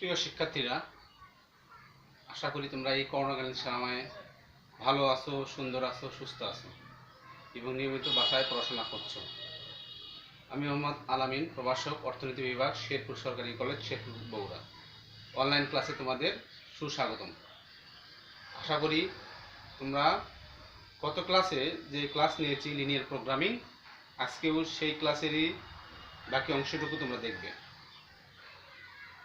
প্রিয় শিক্ষার্থীরা, আশা করি তোমরা এই করোনাকালীন সময়ে ভালো আছো, সুন্দর আছো, সুস্থ আছো এবং নিয়মিত বাসায় পড়াশোনা করছো। আমি মোহাম্মদ আলামিন, প্রভাষক, অর্থনীতি বিভাগ, শেরপুর সরকারি কলেজ, শেরপুর, বগুড়া। অনলাইন ক্লাসে তোমাদের সুস্বাগতম। আশা করি তোমরা গত ক্লাসে যে ক্লাস নিয়েছি লিনিয়ার প্রোগ্রামিং, আজকেও সেই ক্লাসেরই বাকি অংশটুকু তোমরা দেখবে।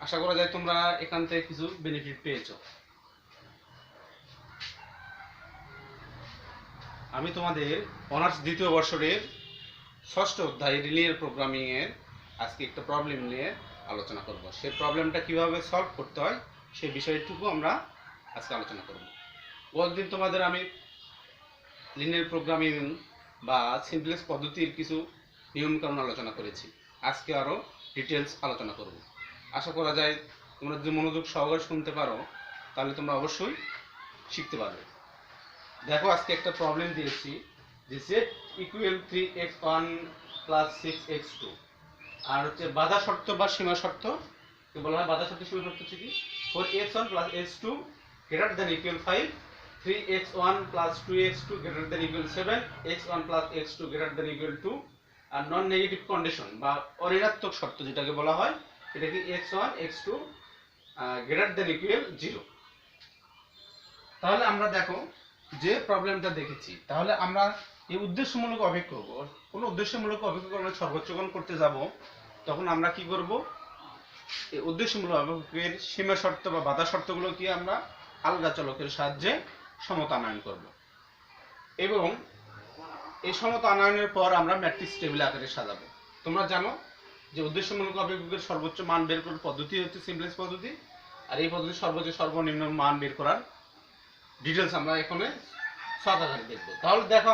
আশা করা যায় তোমরা এখান থেকে কিছু বেনিফিট পেয়েছো। আমি তোমাদের অনার্স দ্বিতীয় বর্ষের ষষ্ঠ অধ্যায় লিনিয়ার প্রোগ্রামিং এর আজকে একটা প্রবলেম নিয়ে আলোচনা করব। সেই প্রবলেমটা কিভাবে সলভ করতে হয় সেই বিষয়টুকু আমরা আজকে আলোচনা করব। গতদিন তোমাদের আমি লিনিয়ার প্রোগ্রামিং বা সিম্পলেক্স পদ্ধতির কিছু নিয়মকানুন আলোচনা করেছি। আজকে আরও ডিটেলস আলোচনা করব। আশা করা যায় তোমরা যদি মনোযোগ সহকারে শুনতে পারো তাহলে তোমরা অবশ্যই শিখতে পারবে। দেখো, আজকে একটা প্রবলেম দিয়েছি যে z equal 3x1 plus 6x2, আর হচ্ছে বাধা শর্ত বা সীমা শর্ত কি বলা হয়? বাধা শর্ত সীমা শর্ত হচ্ছে কি, for x1 plus x2 greater than equal 5, 3x1 plus 2x2 greater than equal 7, x1 plus x2 greater than equal 2, R non negative condition বা অঋণাত্মক শর্ত যেটাকে বলা হয়, এটা কি x1 x2 greater than equal 0। তাহলে আমরা দেখো যে প্রবলেমটা দেখেছি, তাহলে আমরা এই উদ্দেশ্যমূলক অপেক্ষক, কোনো উদ্দেশ্যমূলক অপেক্ষক সর্বোচ্চকরণ করতে যাব, তখন আমরা কি করব? এই উদ্দেশ্যমূলক অপেক্ষকের সীমা শর্ত বা বাধা শর্তগুলো কি আমরা আলগা চলকের সাহায্যে সমতা আনয়ন করব এবং এই সমতা আনয়নের পর আমরা ম্যাট্রিক্স টেবিল আকারে সাজাবো। তোমরা জানো যে উদ্দেশ্যমূলক অপেক্ষকের সর্বোচ্চ মান বের করার পদ্ধতি হচ্ছে সিম্পলেক্স পদ্ধতি, আর এই পদ্ধতির সর্বোচ্চ সর্বনিম্ন মান বের করার ডিটেলস আমরা এখানে ছক আকারে দেখব। তাহলে দেখো,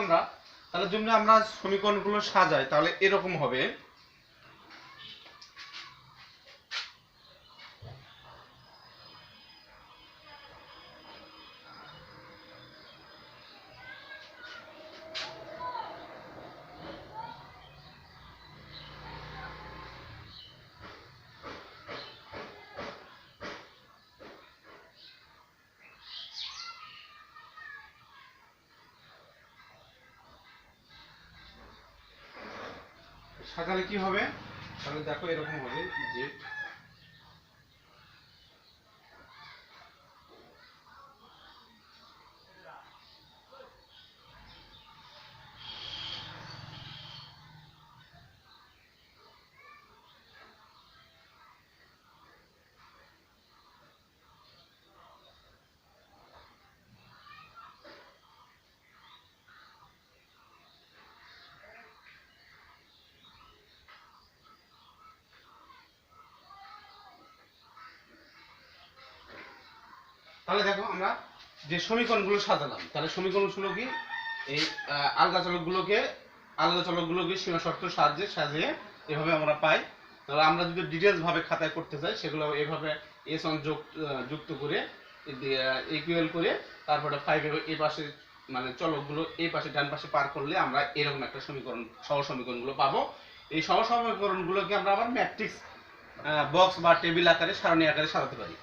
তাহলে যদি আমরা সমীকরণগুলো সাজাই তাহলে এরকম হবে। সাজালে কি হবে? তাহলে দেখো এরকম হবে যে তাহলে দেখো আমরা যে সমীকরণগুলো সাজালাম, তাহলে সমীকরণগুলো কি এই আলগা চলকগুলোকে সীমা শর্তের সাহায্যে সাজিয়ে এভাবে আমরা পাই। তাহলে আমরা যদি ডিটেলস ভাবে খাতায় করতে চাই সেগুলো এভাবে s1 যুক্ত করে ইকুয়াল করে তারপরে 5 এই পাশে মানে চলকগুলো এই পাশে ডান পাশে পার করলে আমরা এরকম একটা সমীকরণ, সহ সমীকরণগুলো পাবো। এই সহ সমীকরণগুলোকে আমরা আবার ম্যাট্রিক্স বক্স বা টেবিল আকারে, সারণী আকারে সাজাতে পারি।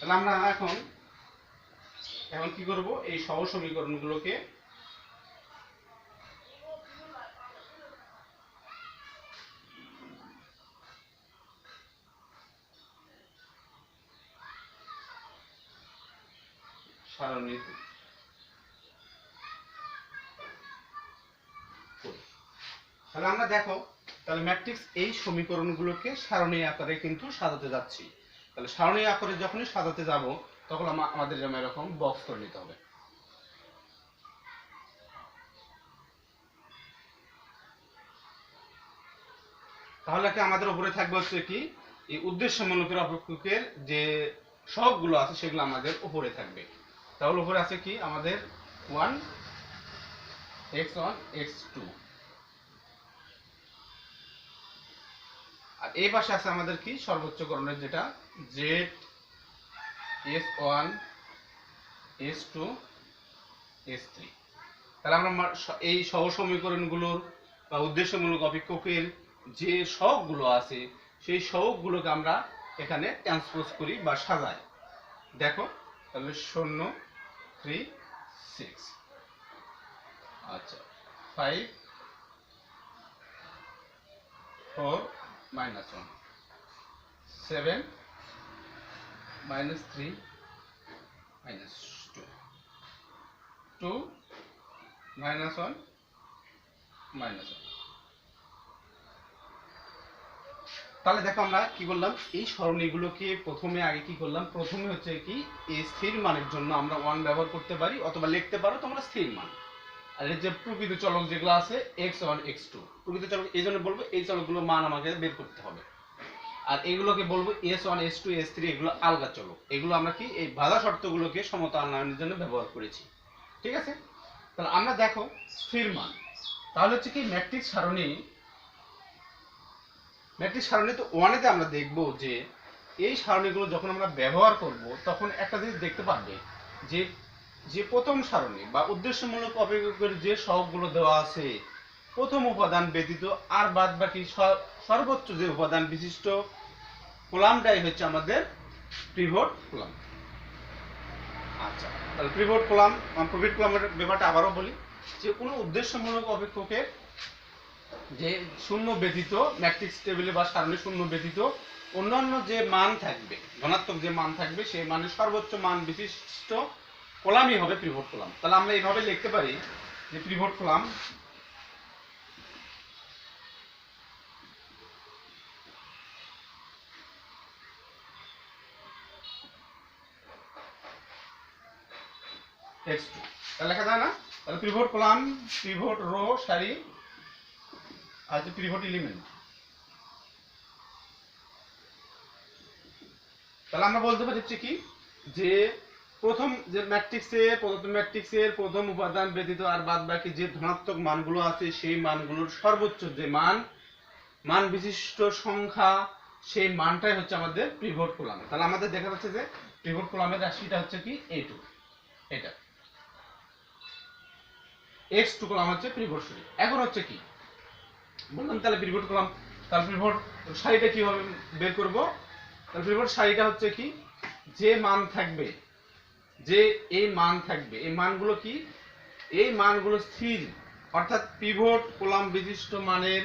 তাহলে আমরা এখন কি করব? এই সহ সমীকরণগুলোকে সারণী, তাহলে আমরা দেখো, তাহলে ম্যাট্রিক্স এই সমীকরণগুলোকে সারণী আকারে কিন্তু সাজাতে যাচ্ছি। তাহলে সারণী আকারে যখনই সাজাতে যাব তখন আমাদের যেমন এরকম বক্স করে নিতে হবে। তাহলে কি আমাদের উপরে থাকবে হচ্ছে কি, এই উদ্দেশ্যমূলকের অপেক্ষকের যে সহগগুলো আছে সেগুলো আমাদের উপরে থাকবে। তাহলে উপরে আছে কি আমাদের 1 x1 x2, আর এই পাশে আছে আমাদের কি সর্বোচ্চকরণের যেটা z s1 s2 s3। তাহলে আমরা এই সহ সমীকরণগুলোর বা উদ্দেশ্যমূলক অপেক্ষকের যে সহগগুলো আছে সেই সহগগুলোকে আমরা এখানে ট্রান্সপোজ করি বা সাজাই, দেখো তাহলে 0 3 6, আচ্ছা 5 4 -1, 7 -3 -2, 2 -1 -1। তাহলে দেখো আমরা কি করলাম, এই সরণীগুলোকে প্রথমে আগে কি করলাম, প্রথমে হচ্ছে কি এই স্থির মানের জন্য আমরা 1 ব্যবহার করতে পারি অথবা লিখতে পারো তোমরা স্থির মান। আর এই যে প্রকৃত চলক যেগুলো আছে x1 x2, প্রকৃত চলক এই জন্য বলবো এই চলকগুলোর মান আমাকে বের করতে হবে। আর এগুলোকে বলবো s1 s2 s3, এগুলো আলগা চলক। এগুলো আমরা কি এই বাধা শর্তগুলোকে সমতা আনয়নের জন্য ব্যবহার করেছি, ঠিক আছে। তাহলে আমরা দেখো স্থির মান, তাহলে হচ্ছে কি ম্যাট্রিক্স সারণী তো 1-এতে আমরা দেখব যে এই সারণীগুলো যখন আমরা ব্যবহার করব তখন একটা জিনিস দেখতে পারবে যে যে প্রথম সারণী বা উদ্দেশ্যমূলক অপেক্ষকের যে সহগগুলো দেওয়া আছে প্রথম উপাদান ব্যতীত আর বাদ বাকি সর্বোচ্চ যে উপাদান বিশিষ্ট কলামটাই হচ্ছে আমাদের পিভট কলাম। আচ্ছা, তাহলে পিভট কলামের ব্যাপারটা আবারও বলি যে কোনো উদ্দেশ্যমূলক অপেক্ষকের যে শূন্য ব্যতীত ম্যাট্রিক্স টেবিলে বা সারণী শূন্য ব্যতীত অন্যান্য যে মান থাকবে, ধনাত্মক যে মান থাকবে সেই মানের সর্বোচ্চ মান বিশিষ্ট কলামই হবে পিভট কলাম। তাহলে আমরা এইভাবে লিখতে পারি যে পিভট কলাম x2, তাহলে লেখা যায় না? তাহলে পিভট কলাম, পিভট রো সারি আর যে পিভট এলিমেন্ট। তাহলে আমরা বলতে পারছি কি যে প্রথম যে প্রদত্ত ম্যাট্রিক্সের প্রথম উপাদান ব্যতীত আর বাদ বাকি যে ধনাত্মক মানগুলো আছে সেই মানগুলোর সর্বোচ্চ যে মান বিশিষ্ট সংখ্যা সেই মানটাই হচ্ছে আমাদের পিভট কলাম। তাহলে আমাদের দেখা যাচ্ছে যে পিভট কলামের রাশিটা হচ্ছে কি a2, এটা x2 কলাম হচ্ছে পিভট সারি। এখন হচ্ছে কি বললাম, তাহলে পিভট কলাম, তাহলে পিভট সারিটা কিভাবে বের করব? তাহলে পিভট সারিটা হচ্ছে কি যে মান থাকবে, যে এই মান থাকবে, এই মানগুলো কি, এই মানগুলো স্থির, অর্থাৎ পিভট কলাম বিশিষ্ট মানের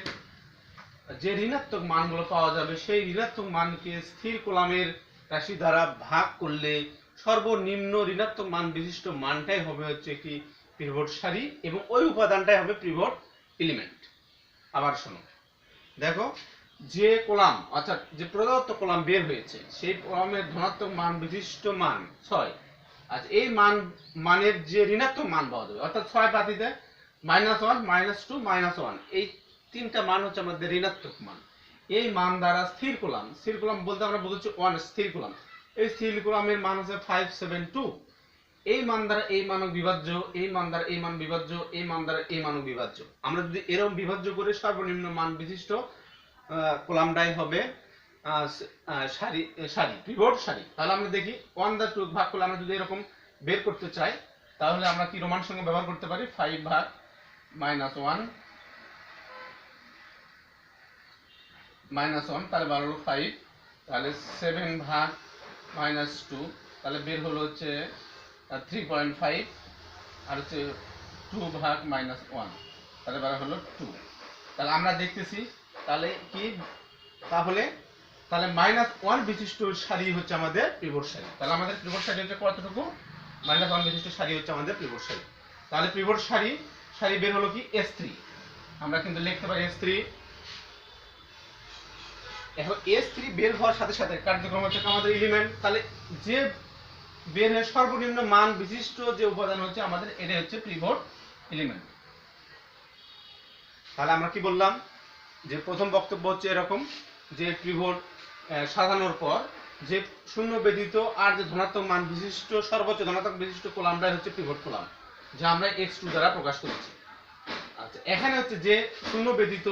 যে ঋণাত্মক মানগুলো পাওয়া যাবে সেই ঋণাত্মক মানকে স্থির কলামের রাশি দ্বারা ভাগ করলে সর্বনিম্ন ঋণাত্মক মান বিশিষ্ট মানটাই হবে হচ্ছে কি পিভট সারি এবং ওই উপাদানটাই হবে পিভট এলিমেন্ট। আবার শোনো, দেখো যে কলাম অর্থাৎ যে প্রদত্ত কলাম বের হয়েছে সেই কলামের ধনাত্মক মান বিশিষ্ট মান 6, আচ্ছা এই মানের যে ঋণাত্মক মান পাওয়া যাবে অর্থাৎ 6 পাতিতে -1 -2 -1, এই তিনটা মান হচ্ছে আমাদের ঋণাত্মক মান। এই মান দ্বারা স্থির কলাম বলতে আমরা বুঝছি 1 স্থির কলাম, এই স্থির কলামের মান হচ্ছে 5 7 2, এই মান দ্বারা এই মানও বিভাজ্য, এই মান দ্বারা এই মান বিভাজ্য, এই মান দ্বারা এই মানও বিভাজ্য। আমরা যদি এরকম বিভাজ্য করে সর্বনিম্ন মান বিশিষ্ট কলামটাই হবে সারি পিভট সারি। তাহলে আমরা দেখি 1 দ্বারা 2 ভাগ করলে আমরা যদি এরকম বের করতে চাই তাহলে আমরা কি রোমান সংখ্যা ব্যবহার করতে পারি, 5 ভাগ -1 তাহলে বার হলো 5, তাহলে 7 ভাগ -2 তাহলে বের হলো হচ্ছে 3.5, আর হচ্ছে 2 ভাগ -1 তাহলে বার হলো 2। তাহলে আমরা দেখতেছি তাহলে কি, তাহলে -1 বিশিষ্ট সারি হচ্ছে আমাদের পিভট সারি। তাহলে আমাদের পিভট সারি হচ্ছে কতটুকু, -1 বিশিষ্ট সারি হচ্ছে আমাদের পিভট সারি। তাহলে পিভট সারি বের হলো কি S3, আমরা কিন্তু লিখতে পারি S3। এখন S3 বের হওয়ার সাথে সাথে কার্যক্রম হচ্ছে আমাদের এলিমেন্ট, তাহলে যে বের হয়ে সর্বনিম্ন মান বিশিষ্ট যে উপাদান হচ্ছে আমাদের এটা হচ্ছে পিভট এলিমেন্ট। তাহলে আমরা কি বললাম যে প্রথম বক্তব্য হচ্ছে এরকম যে পিভট সাজানোর পর যে শূন্য ব্যতীত আর যে ধনাত্মক মান বিশিষ্ট সর্বোচ্চ ধনাত্মক বিশিষ্ট কলামটাই হচ্ছে পিভট কলাম, যা আমরা x2 দ্বারা প্রকাশ করেছি। আচ্ছা এখানে হচ্ছে যে শূন্য ব্যতীত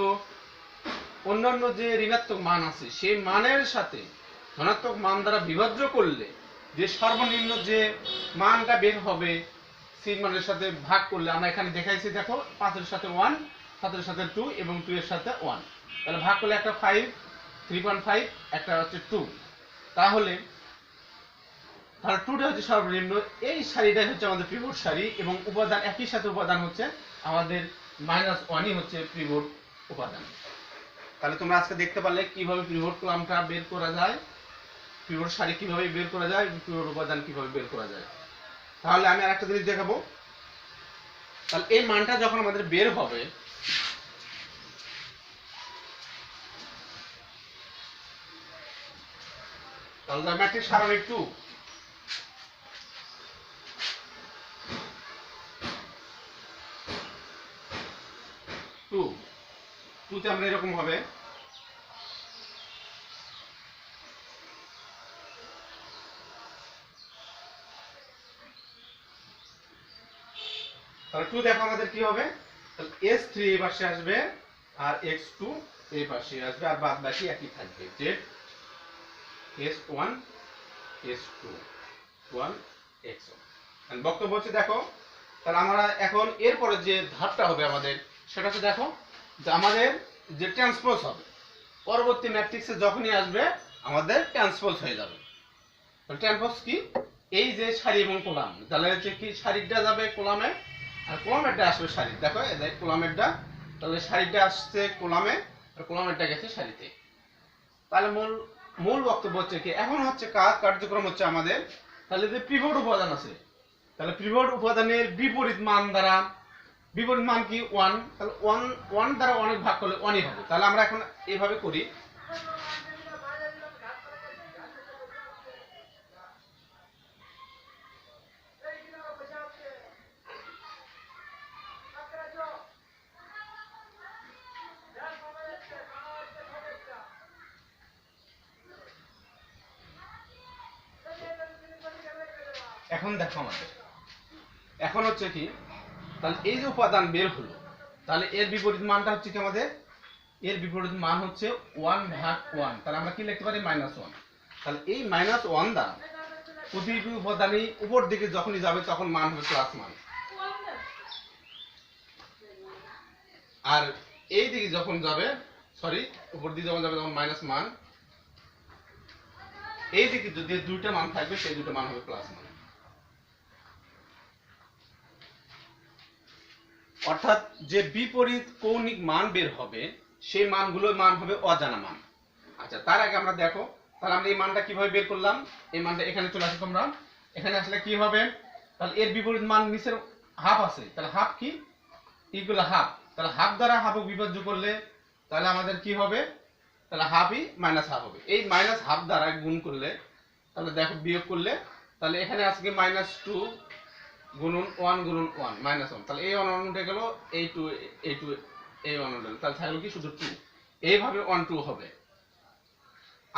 অন্যান্য যে ঋণাত্মক মান আছে সেই মানের সাথে ধনাত্মক মান দ্বারা বিভাজ্য করলে যে সর্বনিম্ন যে মানটা বের হবে সেই মানের সাথে ভাগ করলে, আমরা এখানে দেখাইছি দেখো 5 এর সাথে 1, 7 এর সাথে 2 এবং 2 এর সাথে 1, তাহলে ভাগ করলে একটা 5 3.5 একটা হচ্ছে 2, তাহলে তাহলে 2টা হচ্ছে সর্বনিম্ন, এই সারিটাই হচ্ছে আমাদের পিভট সারি এবং উপাদান একই সাথে উপাদান হচ্ছে আমাদের -1ই হচ্ছে পিভট উপাদান। তাহলে তোমরা আজকে দেখতে পারলে কিভাবে পিভট কলামটা বের করা যায়, পিভট সারি কিভাবে বের করা যায়, পিভট উপাদান কিভাবে বের করা যায়। তাহলে আমি আরেকটা জিনিস দেখাবো। তাহলে এই মানটা যখন আমাদের বের হবে, তাহলে ম্যাট্রিক্স সারণী 2 তে আমরা এরকম হবে তাহলে 2 দেখো আমাদের কি হবে, তাহলে s3 এই পাশে আসবে আর x2 এই পাশে আসবে আর বাদ বাকি একই থাকবে, যে s1 s2 1 x1। এন্ড বক্তব্য হচ্ছে দেখো, তাহলে আমরা এখন এরপরে যে ধাপটা হবে আমাদের সেটা হচ্ছে দেখো যে আমাদের যে ট্রান্সপোজ হবে পরবর্তী ম্যাট্রিক্সে যখনই আসবে আমাদের ট্রান্সপোজ হয়ে যাবে। তাহলে ট্রান্সপোজ কি, এই যে সারি এবং কলাম, তাহলে হচ্ছে কি সারিটা যাবে কলামে আর কলামেরটা আসবে সারি। দেখো এই যে কলামেরটা, তাহলে সারিটা আসছে কলামে আর কলামেরটা গেছে সারিতে। তাহলে মূল বক্তব্য হচ্ছে কি, এখন হচ্ছে কার্যক্রম হচ্ছে আমাদের, তাহলে যে পিভট উপাদান আছে, তাহলে পিভট উপাদানের বিপরীত মান দ্বারা, বিপরীত মান কি 1, তাহলে 1 দ্বারা অনেক ভাগ করলে 1ই হবে। তাহলে আমরা এখন এইভাবে করি, এখন দেখো আমাদের এখন হচ্ছে কি, তাহলে এই যে উপাদান বের হলো, তাহলে এর বিপরীত মানটা হচ্ছে কি আমাদের, এর বিপরীত মান হচ্ছে 1/1, তাহলে আমরা কি লিখতে পারি -1। তাহলে এই -1 দ্বারা প্রতিটি উপাদানই উপর দিকে যখনই যাবে তখন মান হবে প্লাস মান, আর এই দিকে যখন যাবে, সরি উপর দিকে যখন যাবে তখন মাইনাস মান, এই দিকে যদি দুইটা মান থাকবে সেই দুটো মান হবে প্লাস মান। অর্থাৎ যে বিপরীত কৌণিক মান বের হবে সেই মানগুলোর মান হবে অজানা মান। আচ্ছা, তার আগে আমরা দেখো তাহলে আমরা এই মানটা কিভাবে বের করলাম, এই মানটা এখানে চলে আসে, তোমরা এখানে আসলে কি হবে, তাহলে এর বিপরীত মান নিচের হাফ আছে, তাহলে হাফ কি ইকুয়াল হাফ, তাহলে হাফ দ্বারা হাফ বিভাজ্য করলে তাহলে আমাদের কি হবে, তাহলে হাফই মাইনাস হাফ হবে। এই মাইনাস হাফ দ্বারা গুণ করলে তাহলে দেখো বিয়োগ করলে তাহলে এখানে আজকে -2 গুণন 1 গুণন 1 -1, তাহলে এই 1 উঠে গেল, এই 2 এই 1 উঠে গেল, তাহলে থাকলো কি শুধু 2। এইভাবে 1 2 হবে,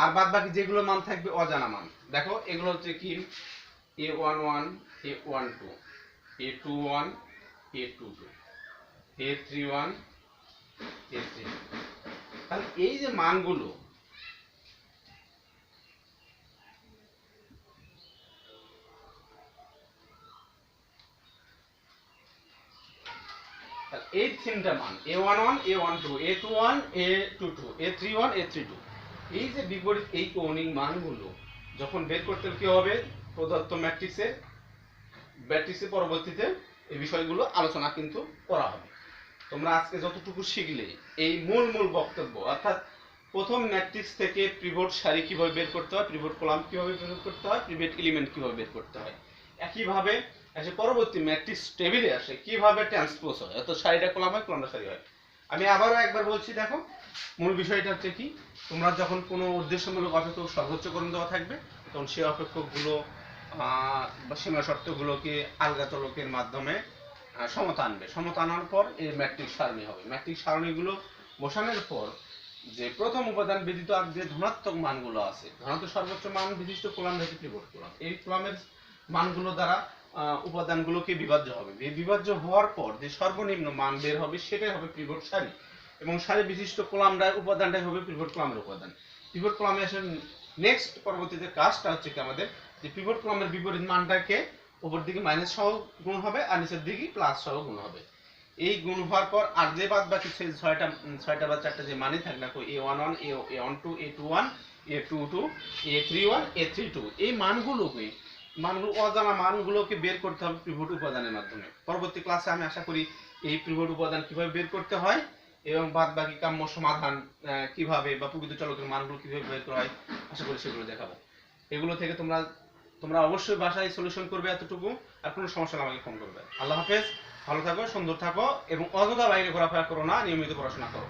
আর বাদ বাকি যেগুলো মান থাকবে অজানা মান। দেখো এগুলো হচ্ছে কি a11 a12 a21 a22 a31 a32। তাহলে এই যে মানগুলো, এই তিনটা মান a11 a12 a21 a22 a31 a32, এই যে বিপরীত এই কৌণিক মানগুলো যখন বের করতে কি হবে প্রদত্ত ম্যাট্রিক্সে পরবর্তীতে এই বিষয়গুলো আলোচনা কিন্তু করা হবে। তোমরা আজকে যতটুকু শিখলে এই মূল বক্তব্য, অর্থাৎ প্রথম ম্যাট্রিক্স থেকে পিভট সারি কিভাবে বের করতে হয়, পিভট কলাম কিভাবে বের করতে হয়, পিভট এলিমেন্ট কিভাবে বের করতে হয়, একইভাবে আসে পরবর্তী ম্যাট্রিক্স টেবিলে আসে কিভাবে ট্রান্সপোজ হয়, অর্থাৎ সারিটা কলাম হয় কলামটা সারি হয়। আমি আবারও একবার বলছি, দেখো মূল বিষয়টা হচ্ছে কি, তোমরা যখন কোনো উদ্দেশ্যমূলক অপেক্ষক সর্বোচ্চকরণ দেওয়া থাকবে তখন সেই অপেক্ষকগুলো বা সীমা শর্তগুলোকে আলগা চলকের মাধ্যমে সমতা আনবে, সমতা আনার পর এই ম্যাট্রিক্স সারণী হবে। ম্যাট্রিক্স সারণীগুলো বসানোর পর যে প্রথম উপাদান ব্যতীত আর যে ধনাত্মক মানগুলো আছে, ধনাত্মক সর্বোচ্চ মান বিশিষ্ট কলাম থেকে পিভট কলাম, এই কলামের মানগুলো দ্বারা উপাদানগুলোকে বিভাজ্য হবে। এই বিভাজ্য হওয়ার পর যে সর্বনিম্ন মান বের হবে সেটাই হবে পিভট সারি, এবং সারি বিশিষ্ট কলামটার উপাদানটাই হবে পিভট কলামের উপাদান। পিভট কলামে আসলে নেক্সট পরবর্তীতে কাজটা হচ্ছে কি আমাদের, যে পিভট কলামের বিপরীত মানটাকে উপর দিকে মাইনাস সহ গুণ হবে আর নিচের দিকে প্লাস সহ গুণ হবে। এই গুণ হওয়ার পর আর যে বাদ বাকি ছয়টা বা চারটা যে মানই থাক না, a11 a12 a21 A22 A31 A32 এই মানগুলোকে অজানা মানগুলোকে বের করতে হবে পিভট উপাদানের মাধ্যমে। পরবর্তী ক্লাসে আমি আশা করি এই পিভট উপাদান কিভাবে বের করতে হয় এবং বাদ বাকি কাম্য সমাধান কিভাবে বা প্রকৃত চলকের মানগুলো কিভাবে বের করা হয় আশা করি সেগুলো দেখাবো। এগুলো থেকে তোমরা অবশ্যই বাসায় সলিউশন করবে এতটুকু, আর কোনো সমস্যা হলে আমাকে ফোন করবে। আল্লাহ হাফেজ, ভালো থাকো, সুন্দর থাকো এবং অযথা বাইরে ঘোরাফেরা করো না, নিয়মিত পড়াশোনা করো।